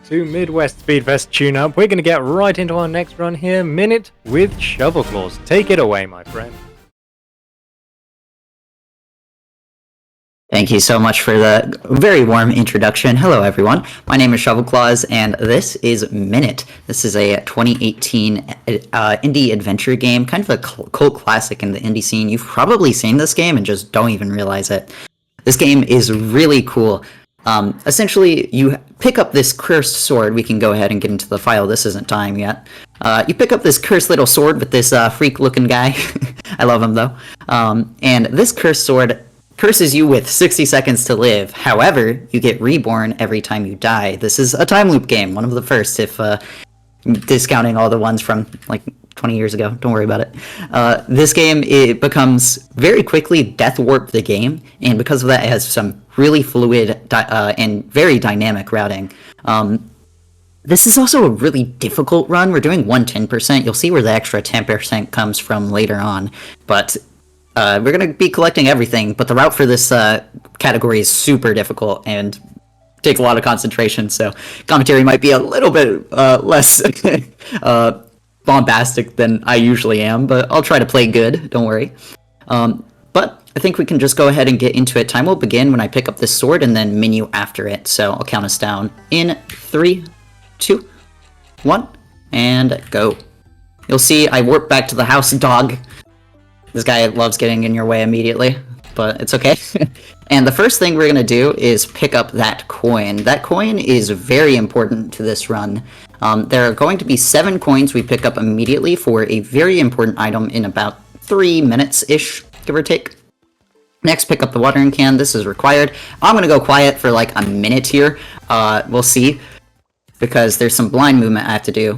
to Midwest Speedfest tune-up. We're going to get right into our next run here, Minit with shovelclaws. Take it away, my friend. Thank you so much for the very warm introduction. Hello, everyone. My name is shovelclaws, and this is Minit. This is a 2018 indie adventure game, kind of a cult classic in the indie scene. You've probably seen this game and just don't even realize it. This game is really cool. Essentially, you pick up this cursed sword. We can go ahead and get into the file. This isn't time yet. You pick up this cursed little sword with this freak-looking guy. I love him, though. And this cursed sword curses you with 60 seconds to live. However, you get reborn every time you die. This is a time loop game, one of the first, if discounting all the ones from like 20 years ago. Don't worry about it. This game, it becomes very quickly death warp the game, and because of that, it has some really fluid and very dynamic routing. This is also a really difficult run. We're doing 110%. You'll see where the extra 10% comes from later on, but we're going to be collecting everything, but the route for this category is super difficult and takes a lot of concentration, so commentary might be a little bit less bombastic than I usually am, but I'll try to play good, don't worry. But I think we can just go ahead and get into it. Time will begin when I pick up this sword and then menu after it, so I'll count us down in 3, 2, 1, and go. You'll see I warp back to the house, dog. This guy loves getting in your way immediately, but it's okay. And the first thing we're going to do is pick up that coin. That coin is very important to this run. There are going to be 7 coins we pick up immediately for a very important item in about 3 minutes-ish, give or take. Next, pick up the watering can. This is required. I'm going to go quiet for like a minute here. We'll see, because there's some blind movement I have to do.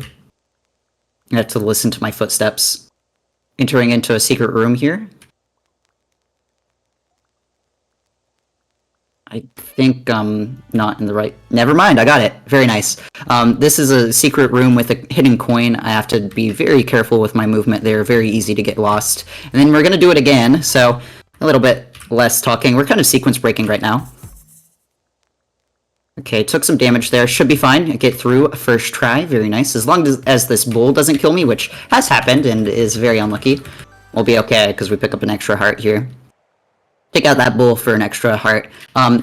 I have to listen to my footsteps. Entering into a secret room here. I think I'm not in the right... Never mind, I got it. Very nice. This is a secret room with a hidden coin. I have to be very careful with my movement there. Very easy to get lost. And then we're going to do it again, so a little bit less talking. We're kind of sequence breaking right now. Okay, took some damage there. Should be fine. I get through first try. Very nice. As long as this bull doesn't kill me, which has happened and is very unlucky, we'll be okay, because we pick up an extra heart here. Take out that bull for an extra heart.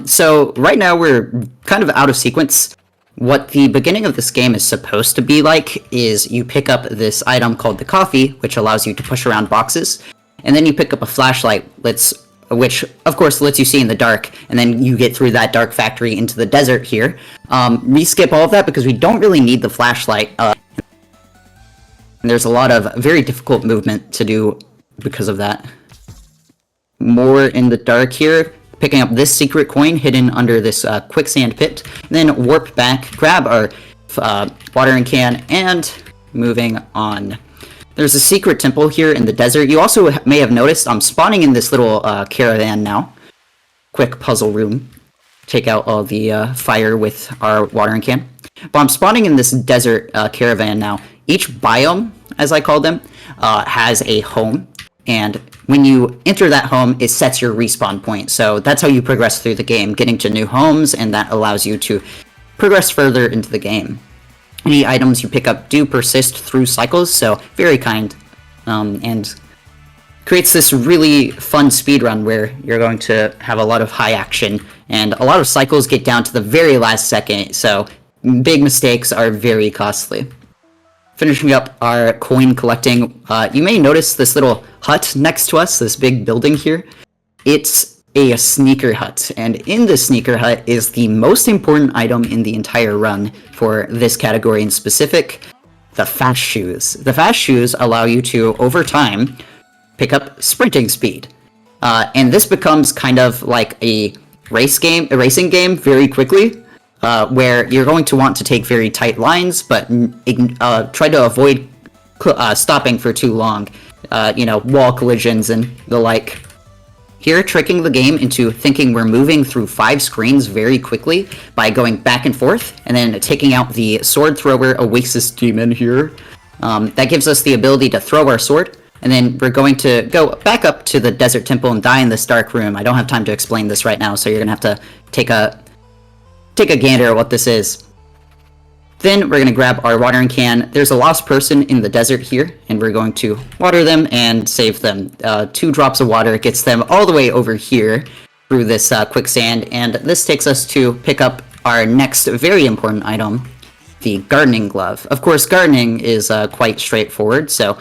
So right now we're kind of out of sequence. What the beginning of this game is supposed to be like is you pick up this item called the coffee, which allows you to push around boxes, and then you pick up a flashlight, which of course lets you see in the dark, and then you get through that dark factory into the desert here. We skip all of that because we don't really need the flashlight. And there's a lot of very difficult movement to do because of that. More in the dark here, picking up this secret coin hidden under this quicksand pit, and then warp back, grab our watering can, and moving on. There's a secret temple here in the desert. You also may have noticed I'm spawning in this little caravan now. Quick puzzle room. Take out all the fire with our watering can. But I'm spawning in this desert caravan now. Each biome, as I call them, has a home. And when you enter that home, it sets your respawn point. So that's how you progress through the game, getting to new homes, and that allows you to progress further into the game. Any items you pick up do persist through cycles, so very kind, and creates this really fun speedrun where you're going to have a lot of high action, and a lot of cycles get down to the very last second, so big mistakes are very costly. Finishing up our coin collecting, you may notice this little hut next to us, this big building here. It's a sneaker hut, and in the sneaker hut is the most important item in the entire run for this category in specific, the fast shoes. The fast shoes allow you to, over time, pick up sprinting speed. And this becomes kind of like a racing game very quickly, where you're going to want to take very tight lines, but try to avoid stopping for too long. Wall collisions and the like. Here, tricking the game into thinking we're moving through 5 screens very quickly by going back and forth, and then taking out the sword thrower Oasis demon here. That gives us the ability to throw our sword, and then we're going to go back up to the desert temple and die in this dark room. I don't have time to explain this right now, so you're gonna have to take a gander at what this is. Then we're going to grab our watering can. There's a lost person in the desert here, and we're going to water them and save them. 2 drops of water gets them all the way over here through this quicksand, and this takes us to pick up our next very important item, the gardening glove. Of course, gardening is quite straightforward, so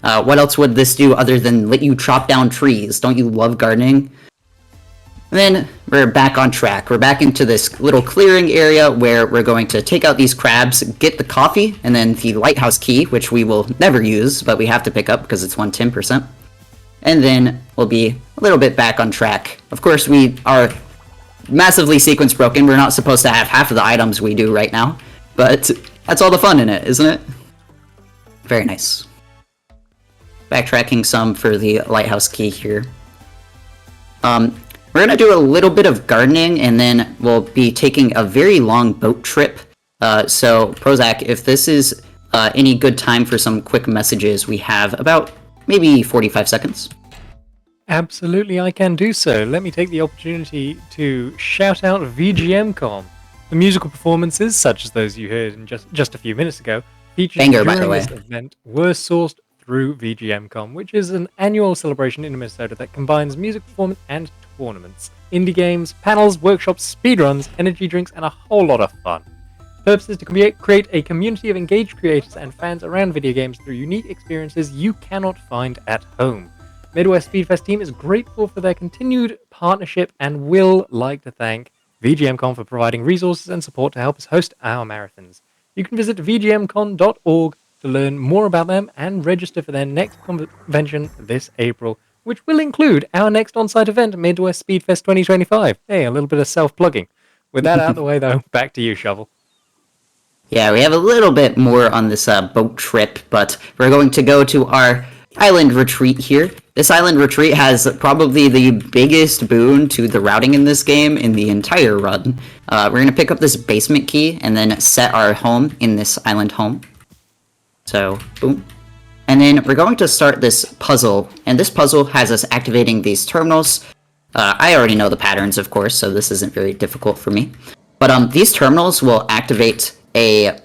what else would this do other than let you chop down trees? Don't you love gardening? And then we're back on track. We're back into this little clearing area where we're going to take out these crabs, get the coffee, and then the lighthouse key, which we will never use, but we have to pick up because it's 110%. And then we'll be a little bit back on track. Of course, we are massively sequence broken. We're not supposed to have half of the items we do right now, but that's all the fun in it, isn't it? Very nice. Backtracking some for the lighthouse key here. We're going to do a little bit of gardening, and then we'll be taking a very long boat trip. So, Prozac, if this is any good time for some quick messages, we have about maybe 45 seconds. Absolutely, I can do so. Let me take the opportunity to shout out VGMCon. The musical performances, such as those you heard in just a few minutes ago, featured Banger, by the during way. this event were sourced through VGMCon, which is an annual celebration in Minnesota that combines music performance and tournaments, indie games, panels, workshops, speedruns, energy drinks, and a whole lot of fun. The purpose is to create a community of engaged creators and fans around video games through unique experiences you cannot find at home. Midwest Speedfest team is grateful for their continued partnership and will like to thank VGMCon for providing resources and support to help us host our marathons. You can visit vgmcon.org to learn more about them and register for their next convention this April, which will include our next on-site event, Midwest Speedfest 2025. Hey, a little bit of self-plugging. With that out of the way, though, back to you, Shovel. Yeah, we have a little bit more on this boat trip, but we're going to go to our island retreat here. This island retreat has probably the biggest boon to the routing in this game in the entire run. We're going to pick up this basement key and then set our home in this island home. So, boom. And then we're going to start this puzzle, and this puzzle has us activating these terminals. I already know the patterns, of course, so this isn't very difficult for me. But these terminals will activate a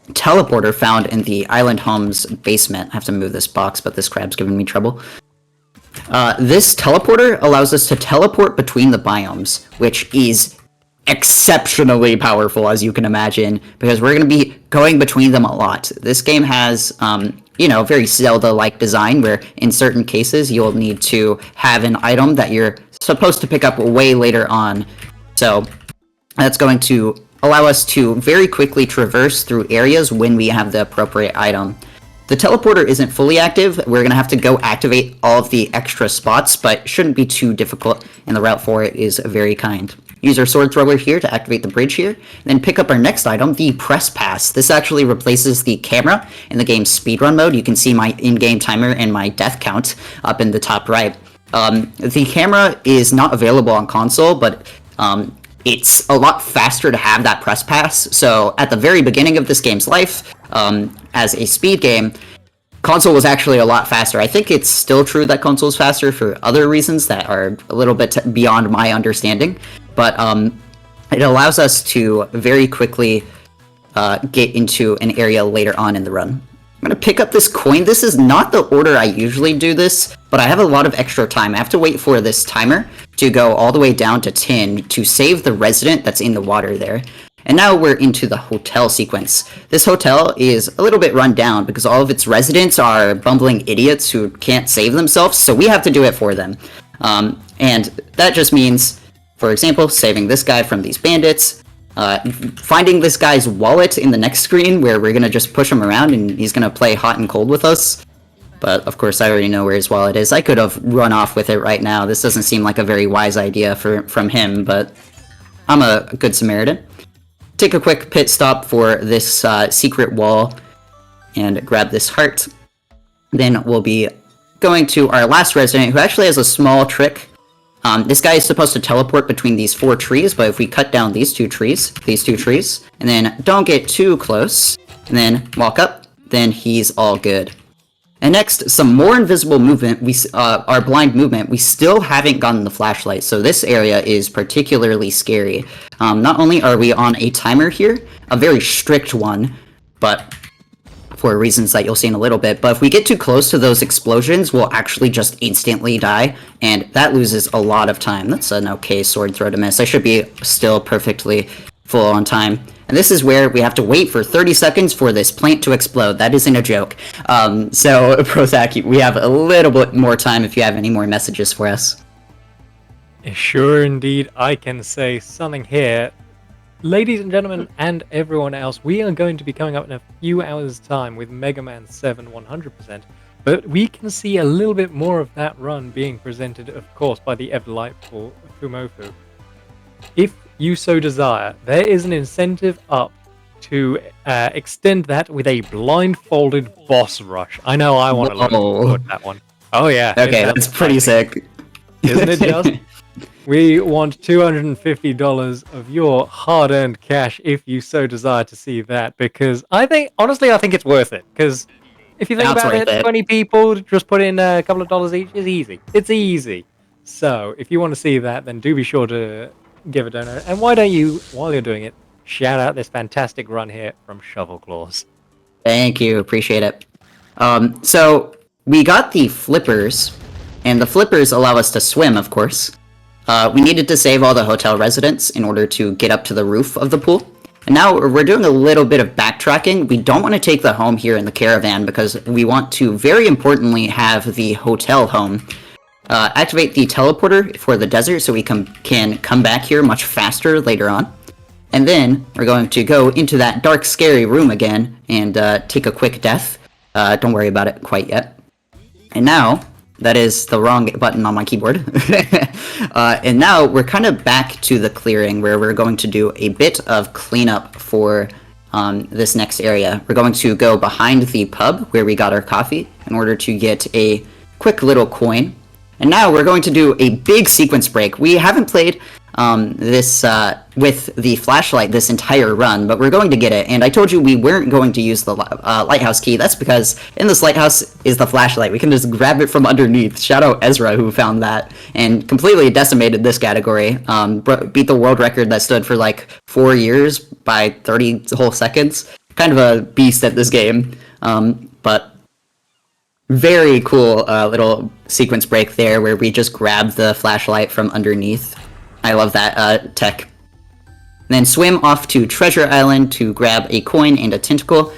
teleporter found in the island home's basement. I have to move this box, but this crab's giving me trouble. This teleporter allows us to teleport between the biomes, which is exceptionally powerful, as you can imagine, because we're going to be going between them a lot. This game has, very Zelda-like design, where in certain cases you'll need to have an item that you're supposed to pick up way later on. So that's going to allow us to very quickly traverse through areas when we have the appropriate item. The teleporter isn't fully active. We're going to have to go activate all of the extra spots, but shouldn't be too difficult, and the route for it is very kind. Use our sword thrower here to activate the bridge here, then pick up our next item, the press pass. This actually replaces the camera in the game's speedrun mode. You can see my in-game timer and my death count up in the top right. The camera is not available on console, but it's a lot faster to have that press pass. So at the very beginning of this game's life, as a speed game, console was actually a lot faster. I think it's still true that console is faster for other reasons that are a little bit beyond my understanding. But it allows us to very quickly get into an area later on in the run. I'm going to pick up this coin. This is not the order I usually do this, but I have a lot of extra time. I have to wait for this timer to go all the way down to 10 to save the resident that's in the water there. And now we're into the hotel sequence. This hotel is a little bit run down because all of its residents are bumbling idiots who can't save themselves, so we have to do it for them. And that just means, for example, saving this guy from these bandits, finding this guy's wallet in the next screen where we're going to just push him around and he's going to play hot and cold with us. But of course I already know where his wallet is. I could have run off with it right now. This doesn't seem like a very wise idea from him, but I'm a good Samaritan. Take a quick pit stop for this secret wall and grab this heart. Then we'll be going to our last resident, who actually has a small trick. This guy is supposed to teleport between these 4 trees, but if we cut down these two trees, and then don't get too close, and then walk up, then he's all good. And next, some more invisible movement. Our blind movement. We still haven't gotten the flashlight, so this area is particularly scary. Not only are we on a timer here, a very strict one, but for reasons that you'll see in a little bit, but if we get too close to those explosions, we'll actually just instantly die, and that loses a lot of time. That's an okay sword throw to miss. I should be still perfectly full on time. And this is where we have to wait for 30 seconds for this plant to explode. That isn't a joke. So, Prozac, we have a little bit more time if you have any more messages for us. Sure, indeed, I can say something here. Ladies and gentlemen, and everyone else, we are going to be coming up in a few hours' time with Mega Man 7 100%, but we can see a little bit more of that run being presented, of course, by the ever delightful Fumofu. If you so desire, there is an incentive up to extend that with a blindfolded boss rush. I know I want to look forward to that one. Oh yeah. Okay, that's pretty sick. Isn't it just? We want $250 of your hard-earned cash if you so desire to see that, because honestly, I think it's worth it. Because if you think about it, 20 people just put in a couple of dollars each is easy. It's easy. So if you want to see that, then do be sure to give a donor. And why don't you, while you're doing it, shout out this fantastic run here from shovelclaws. Thank you, appreciate it. So we got the flippers, and the flippers allow us to swim, of course. We needed to save all the hotel residents in order to get up to the roof of the pool. And now we're doing a little bit of backtracking. We don't want to take the home here in the caravan because we want to, very importantly, have the hotel home. Activate the teleporter for the desert so we can come back here much faster later on. And then we're going to go into that dark, scary room again and take a quick death. Don't worry about it quite yet. And now, that is the wrong button on my keyboard. And now we're kind of back to the clearing where we're going to do a bit of cleanup for this next area. We're going to go behind the pub where we got our coffee in order to get a quick little coin. And now we're going to do a big sequence break. We haven't played this with the flashlight this entire run, but we're going to get it. And I told you we weren't going to use the lighthouse key. That's because in this lighthouse is the flashlight. We can just grab it from underneath. Shout out Ezra who found that and completely decimated this category. Beat the world record that stood for like 4 years by 30 whole seconds. Kind of a beast at this game. But very cool little sequence break there where we just grab the flashlight from underneath. I love that tech. Then swim off to Treasure Island to grab a coin and a tentacle.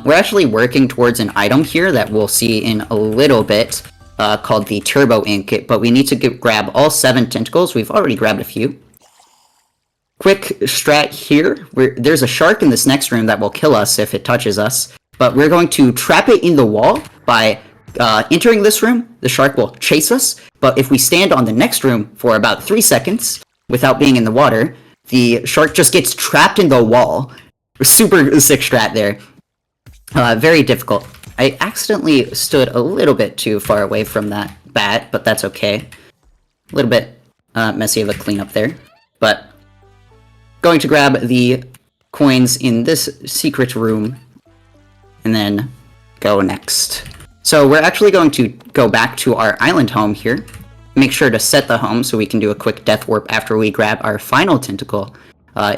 We're actually working towards an item here that we'll see in a little bit called the Turbo Ink, but we need to grab all 7 tentacles. We've already grabbed a few. Quick strat here. There's a shark in this next room that will kill us if it touches us, but we're going to trap it in the wall by entering this room. The shark will chase us, but if we stand on the next room for about 3 seconds without being in the water, the shark just gets trapped in the wall. Super sick strat there. Very difficult. I accidentally stood a little bit too far away from that bat, but that's okay. A little bit messy of a cleanup there, but going to grab the coins in this secret room and then go next. So we're actually going to go back to our island home here. Make sure to set the home so we can do a quick death warp after we grab our final tentacle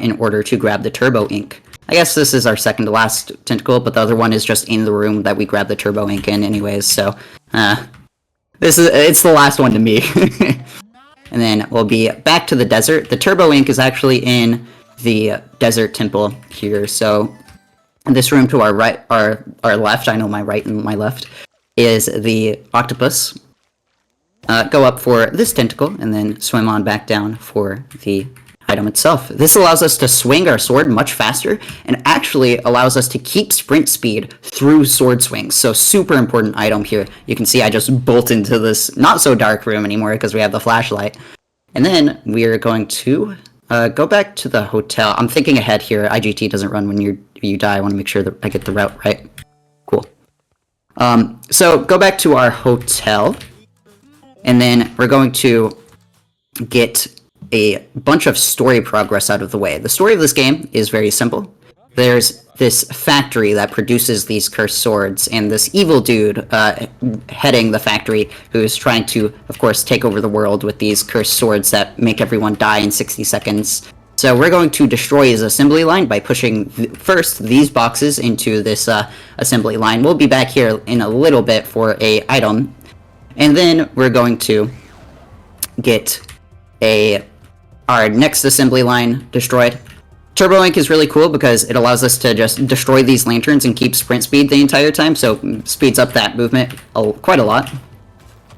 in order to grab the Turbo Ink. I guess this is our second to last tentacle, but the other one is just in the room that we grabbed the Turbo Ink in anyways, so it's the last one to me. And then we'll be back to the desert. The Turbo Ink is actually in the desert temple here, so this room to our right, our left, I know my right and my left, is the octopus. Go up for this tentacle, and then swim on back down for the item itself. This allows us to swing our sword much faster, and actually allows us to keep sprint speed through sword swings. So super important item here. You can see I just bolt into this not so dark room anymore because we have the flashlight. And then we are going to go back to the hotel. I'm thinking ahead here. IGT doesn't run when you die. I want to make sure that I get the route right. Cool. So go back to our hotel, and then we're going to get a bunch of story progress out of the way. The story of this game is very simple. there's this factory that produces these cursed swords, and this evil dude heading the factory who's trying to, of course, take over the world with these cursed swords that make everyone die in 60 seconds. So we're going to destroy his assembly line by pushing first these boxes into this assembly line. We'll be back here in a little bit for a item, and then we're going to get our next assembly line destroyed. Turbo Ink is really cool because it allows us to just destroy these lanterns and keep sprint speed the entire time, so speeds up that movement quite a lot.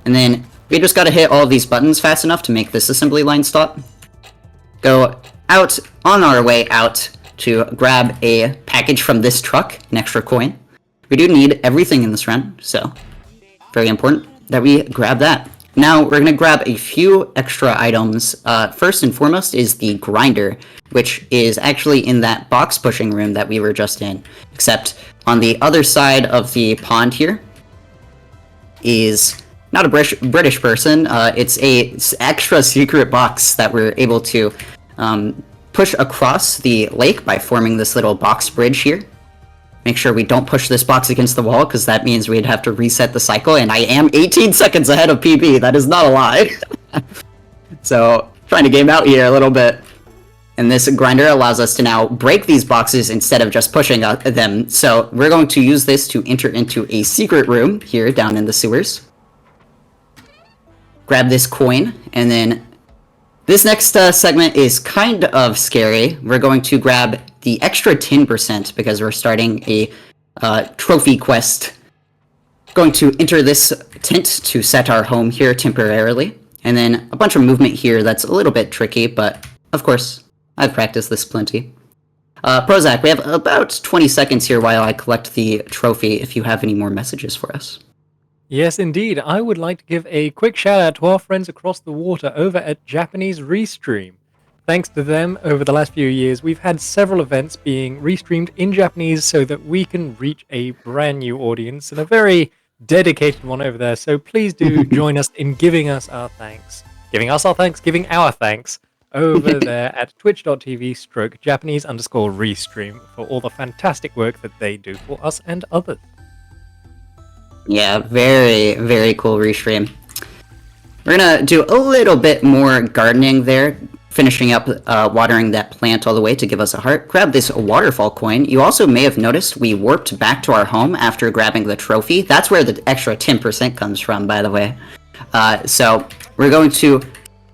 And then we just gotta hit all of these buttons fast enough to make this assembly line stop. Go out on our way out to grab a package from this truck, an extra coin. We do need everything in this run, so very important that we grab that. Now we're going to grab a few extra items. First and foremost is the grinder, which is actually in that box pushing room that we were just in. Except on the other side of the pond here is not a British person. It's a extra secret box that we're able to push across the lake by forming this little box bridge here. Make sure we don't push this box against the wall, because that means we'd have to reset the cycle, and I am 18 seconds ahead of PB. That is not a lie. So, trying to game out here a little bit. And this grinder allows us to now break these boxes instead of just pushing them. So, we're going to use this to enter into a secret room here down in the sewers. Grab this coin, and then this next segment is kind of scary. We're going to grab the extra 10% because we're starting a trophy quest. Going to enter this tent to set our home here temporarily. And then a bunch of movement here that's a little bit tricky, but of course, I've practiced this plenty. Prozac, we have about 20 seconds here while I collect the trophy if you have any more messages for us. Yes, indeed. I would like to give a quick shout out to our friends across the water over at Japanese Restream. Thanks to them, over the last few years, we've had several events being restreamed in Japanese so that we can reach a brand new audience, and a very dedicated one over there. So please do join us in giving our thanks over there at twitch.tv/Japanese_Restream for all the fantastic work that they do for us and others. Yeah, very, very cool restream. We're gonna do a little bit more gardening there, finishing up watering that plant all the way to give us a heart. Grab this waterfall coin. You also may have noticed we warped back to our home after grabbing the trophy. That's where the extra 10% comes from, by the way. So we're going to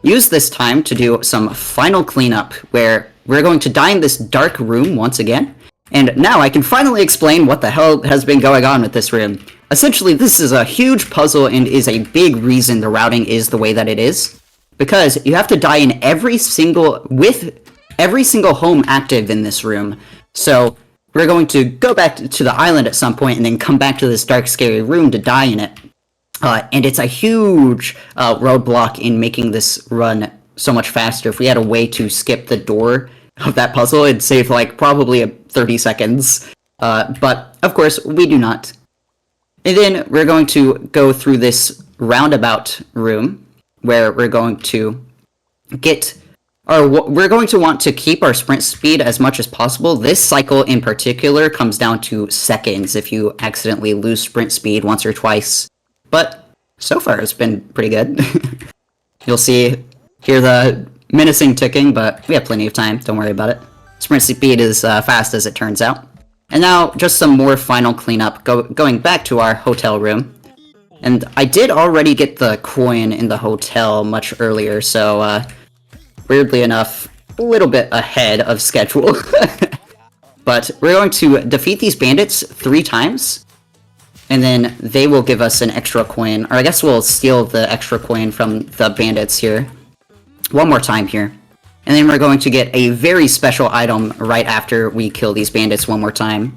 use this time to do some final cleanup, where we're going to die in this dark room once again. And now I can finally explain what the hell has been going on with this room. Essentially, this is a huge puzzle and is a big reason the routing is the way that it is. Because you have to die in with every single home active in this room. So we're going to go back to the island at some point and then come back to this dark, scary room to die in it. And it's a huge roadblock in making this run so much faster. If we had a way to skip the door of that puzzle, it'd save like probably 30 seconds. But of course, we do not. And then we're going to go through this roundabout room where we're going to we're going to want to keep our sprint speed as much as possible. This cycle in particular comes down to seconds if you accidentally lose sprint speed once or twice. But so far it's been pretty good. You'll hear the menacing ticking, but we have plenty of time, don't worry about it. Sprint speed is fast as it turns out. And now, just some more final cleanup, going back to our hotel room. And I did already get the coin in the hotel much earlier, so weirdly enough, a little bit ahead of schedule. But we're going to defeat these bandits 3 times, and then they will give us an extra coin, or I guess we'll steal the extra coin from the bandits here. One more time here. And then we're going to get a very special item right after we kill these bandits one more time.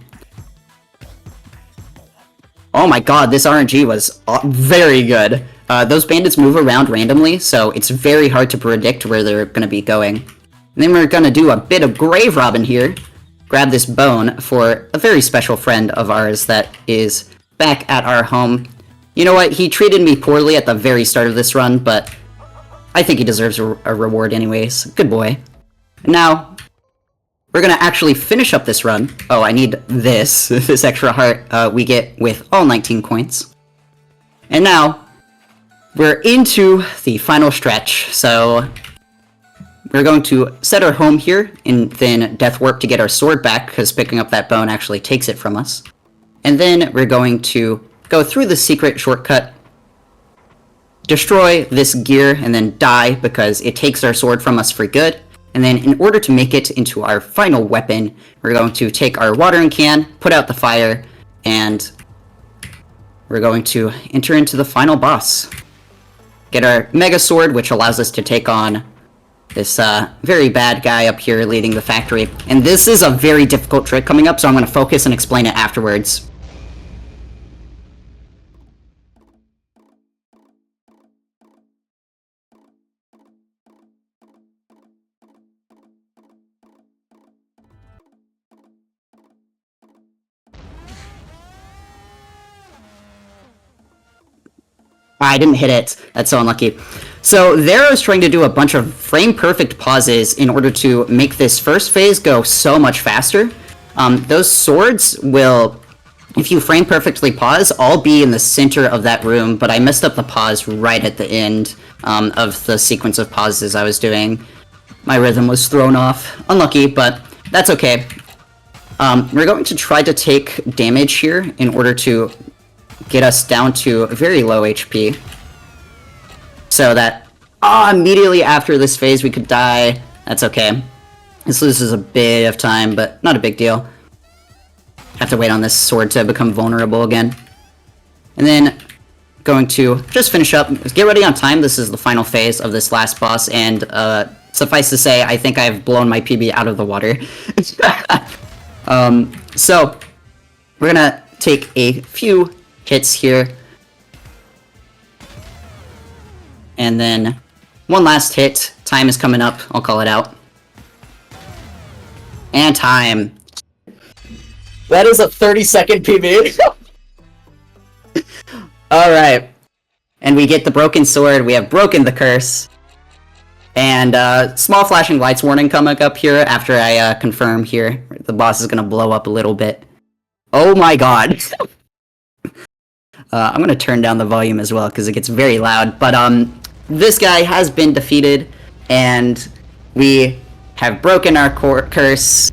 Oh my god, this RNG was very good. Those bandits move around randomly, so it's very hard to predict where they're going to be going. And then we're going to do a bit of grave robbing here. Grab this bone for a very special friend of ours that is back at our home. You know what, he treated me poorly at the very start of this run, but I think he deserves a reward anyways. Good boy. Now, we're gonna actually finish up this run. Oh, I need this, this extra heart we get with all 19 coins. And now, we're into the final stretch, so we're going to set our home here, and then Death Warp to get our sword back, because picking up that bone actually takes it from us. And then we're going to go through the secret shortcut, destroy this gear, and then die, because it takes our sword from us for good. And then in order to make it into our final weapon, we're going to take our watering can, put out the fire, and we're going to enter into the final boss. Get our Mega Sword, which allows us to take on this very bad guy up here leading the factory. And this is a very difficult trick coming up, so I'm going to focus and explain it afterwards. I didn't hit it. That's so unlucky. So there I was trying to do a bunch of frame-perfect pauses in order to make this first phase go so much faster. Those swords will, if you frame-perfectly pause, all be in the center of that room, but I messed up the pause right at the end of the sequence of pauses I was doing. My rhythm was thrown off. Unlucky, but that's okay. We're going to try to take damage here in order to get us down to very low HP. So that immediately after this phase we could die. That's okay. This loses a bit of time, but not a big deal. Have to wait on this sword to become vulnerable again. And then going to just finish up. Get ready on time. This is the final phase of this last boss, and suffice to say, I think I've blown my PB out of the water. So we're gonna take a few hits here, and then one last hit. Time is coming up. I'll call it out. And time. That is a 30-second PB. Alright. And we get the broken sword. We have broken the curse. And small flashing lights warning coming up here after I confirm here. The boss is going to blow up a little bit. Oh my god. I'm going to turn down the volume as well because it gets very loud. But this guy has been defeated, and we have broken our curse,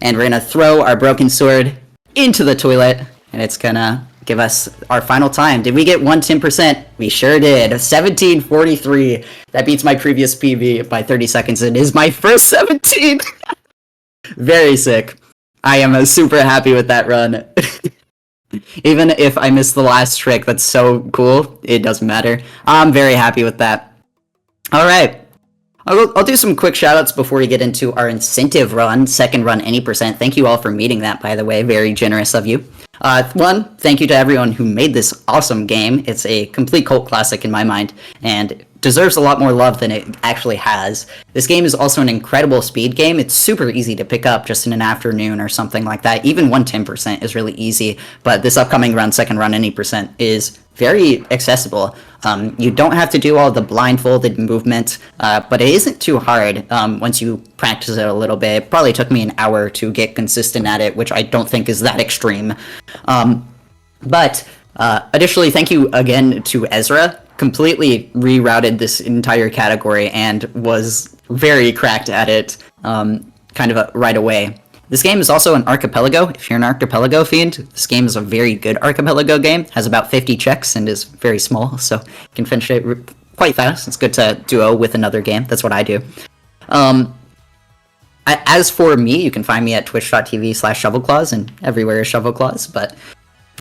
and we're going to throw our broken sword into the toilet, and it's going to give us our final time. Did we get 110%? We sure did. 17:43. That beats my previous PB by 30 seconds. It is my first 17. Very sick. I am super happy with that run. Even if I missed the last trick, that's so cool. It doesn't matter. I'm very happy with that. Alright. I'll do some quick shoutouts before we get into our incentive run, second run any percent. Thank you all for meeting that, by the way. Very generous of you. One, thank you to everyone who made this awesome game. It's a complete cult classic in my mind, and deserves a lot more love than it actually has. This game is also an incredible speed game. It's super easy to pick up just in an afternoon or something like that. Even 110% is really easy, but this upcoming run, second run any percent, is very accessible. You don't have to do all the blindfolded movement, but it isn't too hard once you practice it a little bit. It probably took me an hour to get consistent at it, which I don't think is that extreme. But additionally, thank you again to Ezra. Completely rerouted this entire category and was very cracked at it right away. This game is also an archipelago. If you're an archipelago fiend, this game is a very good archipelago game. Has about 50 checks and is very small, so you can finish it quite fast. It's good to duo with another game. That's what I do. As for me, you can find me at twitch.tv/shovelclaws, and everywhere is shovelclaws, but